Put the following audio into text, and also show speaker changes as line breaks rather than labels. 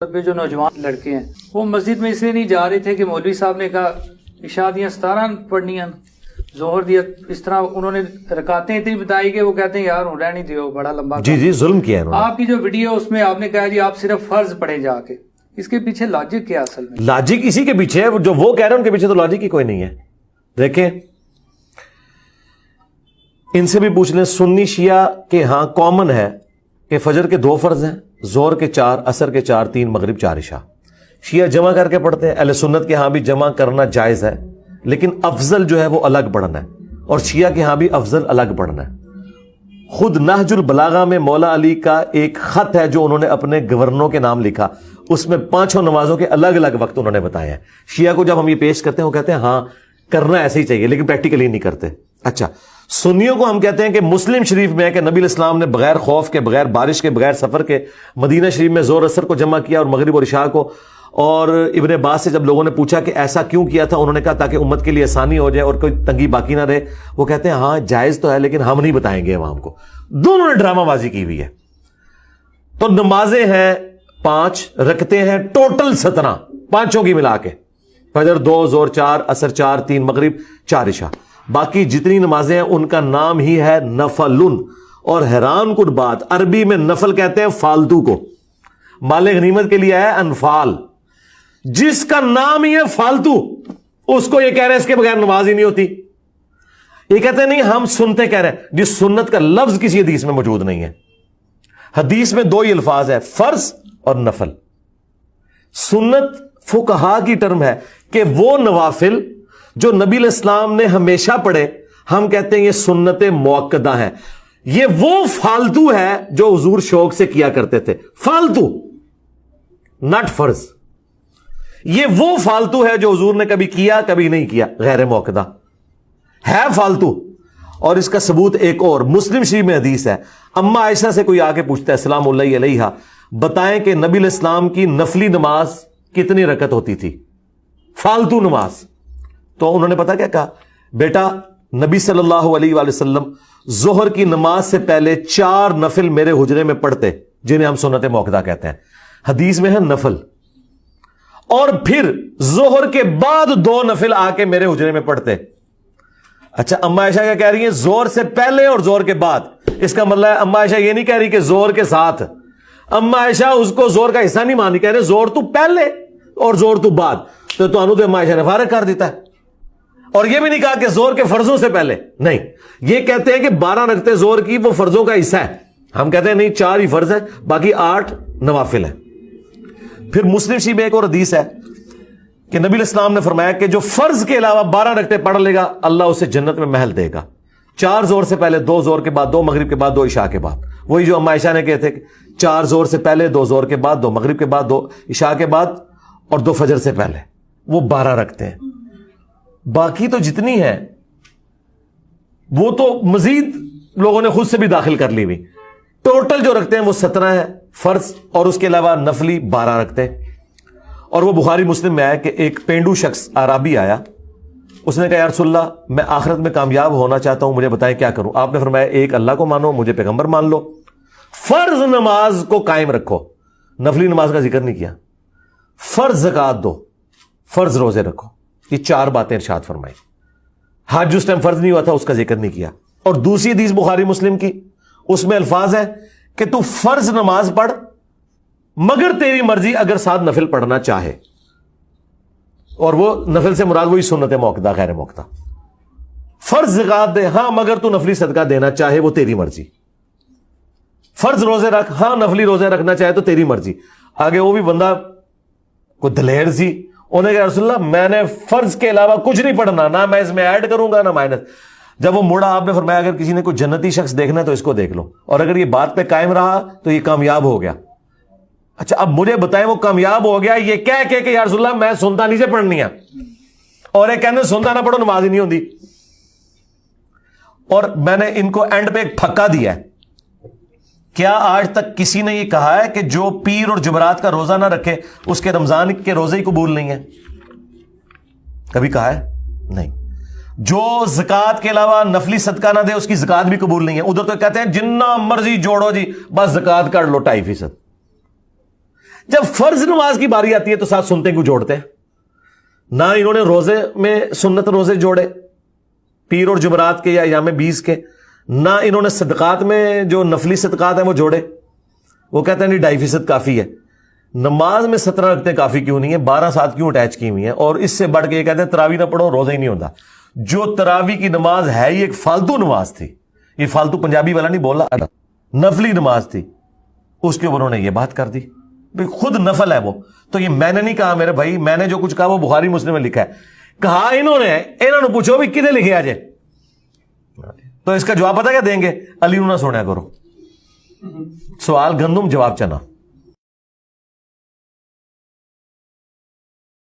پہ جو نوجوان لڑکے ہیں وہ مسجد میں اس لیے نہیں جا رہے تھے کہ مولوی صاحب نے کہا عشاء دیاں 17 پڑھنی ہیں، ظہر دیا، اس طرح انہوں نے رکعتیں اتنی بتائی کہ وہ کہتے ہیں یار رہنے دیو، بڑا لمبا
جی ظلم کیا ہے
آپ کی جو ویڈیو اس میں آپ نے کہا جی آپ صرف فرض پڑھیں جا کے، اس کے پیچھے لاجک کیا اصل میں؟
لاجک اسی کے پیچھے ہے، جو وہ کہہ رہے ہیں ان کے پیچھے تو لاجک ہی کوئی نہیں ہے۔ دیکھیں ان سے بھی پوچھ لیں، سنی شیعہ کے ہاں کامن ہے کہ فجر کے 2 فرض ہیں، ظہر کے 4، عصر کے 4، 3 مغرب 4 عشاء۔ شیعہ جمع کر کے پڑھتے ہیں، اہل سنت کے ہاں بھی جمع کرنا جائز ہے، لیکن افضل جو ہے وہ الگ پڑھنا ہے، اور شیعہ کے ہاں بھی افضل الگ پڑھنا ہے۔ خود نہج البلاغہ میں مولا علی کا ایک خط ہے جو انہوں نے اپنے گورنروں کے نام لکھا، اس میں 5 نمازوں کے الگ الگ وقت انہوں نے بتایا ہے۔ شیعہ کو جب ہم یہ پیش کرتے ہیں وہ کہتے ہیں ہاں کرنا ایسے ہی چاہیے، لیکن پریکٹیکلی نہیں کرتے۔ اچھا، سنیوں کو ہم کہتے ہیں کہ مسلم شریف میں ہے کہ نبی الاسلام نے بغیر خوف کے، بغیر بارش کے، بغیر سفر کے مدینہ شریف میں ظہر عصر کو جمع کیا اور مغرب اور عشاء کو۔ اور ابن عباس سے جب لوگوں نے پوچھا کہ ایسا کیوں کیا تھا، انہوں نے کہا تاکہ امت کے لیے آسانی ہو جائے اور کوئی تنگی باقی نہ رہے۔ وہ کہتے ہیں ہاں جائز تو ہے، لیکن ہم نہیں بتائیں گے عوام کو۔ دونوں نے ڈرامہ بازی کی ہوئی ہے۔ تو نمازیں ہیں 5، رکھتے ہیں ٹوٹل 17، پانچوں کی ملا کے، فجر 2، ظہر 4، عصر 4، 3 مغرب 4 عشاء۔ باقی جتنی نمازیں ہیں ان کا نام ہی ہے نفل۔ اور حیران کن بات، عربی میں نفل کہتے ہیں فالتو کو، مال غنیمت کے لیے ہے انفال، جس کا نام ہی ہے فالتو اس کو یہ کہہ رہے ہیں اس کے بغیر نماز ہی نہیں ہوتی۔ یہ کہتے ہیں نہیں ہم سنتے کہہ رہے ہیں، جس سنت کا لفظ کسی حدیث میں موجود نہیں ہے۔ حدیث میں 2 ہی الفاظ ہے، فرض اور نفل۔ سنت فقہا کی ٹرم ہے کہ وہ نوافل جو نبی الاسلام نے ہمیشہ پڑھے، ہم کہتے ہیں یہ سنت موقدہ ہیں۔ یہ وہ فالتو ہے جو حضور شوق سے کیا کرتے تھے، فالتو، ناٹ فرض۔ یہ وہ فالتو ہے جو حضور نے کبھی کیا کبھی نہیں کیا، غیر موقدہ ہے فالتو۔ اور اس کا ثبوت ایک اور مسلم شریف میں حدیث ہے، اما عائشہ سے کوئی آ کے پوچھتا ہے سلام اللہ علیہا، بتائیں کہ نبی الاسلام کی نفلی نماز کتنی رکعت ہوتی تھی، فالتو نماز؟ تو انہوں نے پتا کیا کہا، بیٹا نبی صلی اللہ علیہ وآلہ وسلم ظہر کی نماز سے پہلے 4 نفل میرے حجرے میں پڑھتے، جنہیں ہم سنت موقدہ کہتے ہیں، حدیث میں ہے نفل، اور پھر ظہر کے بعد 2 نفل آ کے میرے حجرے میں پڑھتے۔ اچھا، اما عائشہ کیا کہہ رہی ہیں؟ ظہر سے پہلے اور ظہر کے بعد۔ اس کا مطلب ہے اما عائشہ یہ نہیں کہہ رہی کہ ظہر کے ساتھ، اما عائشہ اس کو ظہر کا حصہ نہیں مانی، کہہ رہے ظہر تو پہلے اور ظہر تو بعد۔ تو انہوں نے اما عائشہ نے فارغ کر دیتا ہے۔ اور یہ بھی نہیں کہا کہ ظہر کے فرضوں سے پہلے، نہیں، یہ کہتے ہیں کہ 12 رکعتیں ظہر کی وہ فرضوں کا حصہ ہے، ہم کہتے ہیں نہیں 4 ہی فرض ہے، باقی 8 نوافل ہیں۔ پھر مسلم شریف میں ایک اور حدیث ہے کہ نبی الاسلام نے فرمایا کہ جو فرض کے علاوہ 12 رکعتیں پڑھ لے گا اللہ اسے جنت میں محل دے گا، 4 ظہر سے پہلے، 2 ظہر کے بعد، 2 مغرب کے بعد، 2 عشاء کے بعد۔ وہی جو اما عائشہ نے کہے تھے کہ 4 ظہر سے پہلے، 2 ظہر کے بعد، 2 مغرب کے بعد، 2 عشاء کے بعد، اور 2 فجر سے پہلے، وہ 12 رکھتے ہیں۔ باقی تو جتنی ہے وہ تو مزید لوگوں نے خود سے بھی داخل کر لی ہوئی، ٹوٹل جو رکھتے ہیں وہ 17 ہے فرض، اور اس کے علاوہ نفلی 12 رکھتے ہیں۔ اور وہ بخاری مسلم میں آیا کہ ایک پینڈو شخص عربی آیا، اس نے کہا یا رسول اللہ میں آخرت میں کامیاب ہونا چاہتا ہوں، مجھے بتائیں کیا کروں؟ آپ نے فرمایا ایک اللہ کو مانو، مجھے پیغمبر مان لو، فرض نماز کو قائم رکھو، نفلی نماز کا ذکر نہیں کیا، فرض زکات دو، فرض روزے رکھو، یہ 4 باتیں ارشاد فرمائی۔ حج اس ٹائم فرض نہیں ہوا تھا، اس کا ذکر نہیں کیا۔ اور دوسری حدیث بخاری مسلم کی، اس میں الفاظ ہے کہ تو فرض نماز پڑھ مگر تیری مرضی اگر ساتھ نفل پڑھنا چاہے، اور وہ نفل سے مراد وہی سنت موقدہ غیر موقدہ۔ فرض زکات دے، ہاں مگر تو نفلی صدقہ دینا چاہے وہ تیری مرضی۔ فرض روزے رکھ، ہاں نفلی روزے رکھنا چاہے تو تیری مرضی۔ آگے وہ بھی بندہ کوئی دلیر سی، انہیں کہا رسول اللہ میں نے فرض کے علاوہ کچھ نہیں پڑھنا، نہ میں اس میں ایڈ کروں گا نہ مائنس۔ جب وہ مڑا آپ نے فرمایا اگر کسی نے کوئی جنتی شخص دیکھنا ہے تو اس کو دیکھ لو، اور اگر یہ بات پہ قائم رہا تو یہ کامیاب ہو گیا۔ اچھا اب مجھے بتائیں وہ کامیاب ہو گیا یہ کہہ کہ یا رسول اللہ میں سنتا نہیں سے پڑھنی ہے، اور ایک کہنے سنتا نہ پڑھو نماز ہی نہیں ہوتی۔ اور میں نے ان کو اینڈ پہ ایک پھکا دیا ہے، کیا آج تک کسی نے یہ کہا ہے کہ جو پیر اور جمعرات کا روزہ نہ رکھے اس کے رمضان کے روزے ہی قبول نہیں ہیں؟ کبھی کہا ہے؟ نہیں۔ جو زکات کے علاوہ نفلی صدقہ نہ دے اس کی زکات بھی قبول نہیں ہے۔ ادھر تو کہتے ہیں جنہ مرضی جوڑو جی، بس زکات کر لو 2.5%۔ جب فرض نماز کی باری آتی ہے تو ساتھ سنتے کو جوڑتے ہیں. نہ انہوں نے روزے میں سنت روزے جوڑے پیر اور جمعرات کے یا ایام 20 کے, نہ انہوں نے صدقات میں جو نفلی صدقات ہیں وہ جوڑے. وہ کہتے ہیں نہیں 2.5% کافی ہے. نماز میں 17 رکعتیں کافی کیوں نہیں ہے, 12 ساتھ کیوں اٹیچ کی ہوئی ہیں, اور اس سے بڑھ کے یہ کہتے ہیں تراویح نہ پڑھو روزہ ہی نہیں ہوتا. جو تراویح کی نماز ہے یہ ایک فالتو نماز تھی, یہ فالتو پنجابی والا نہیں بولا, نفلی نماز تھی, اس کے اوپر انہوں نے یہ بات کر دی خود نفل ہے وہ. تو یہ میں نے نہیں کہا میرے بھائی, میں نے جو کچھ کہا وہ بخاری مسلم میں لکھا ہے. کہا انہوں نے پوچھو بھی کدے لکھے آج, تو اس کا جواب پتہ کیا دیں گے, علی نہ سونا کرو, سوال گندم جواب چنا.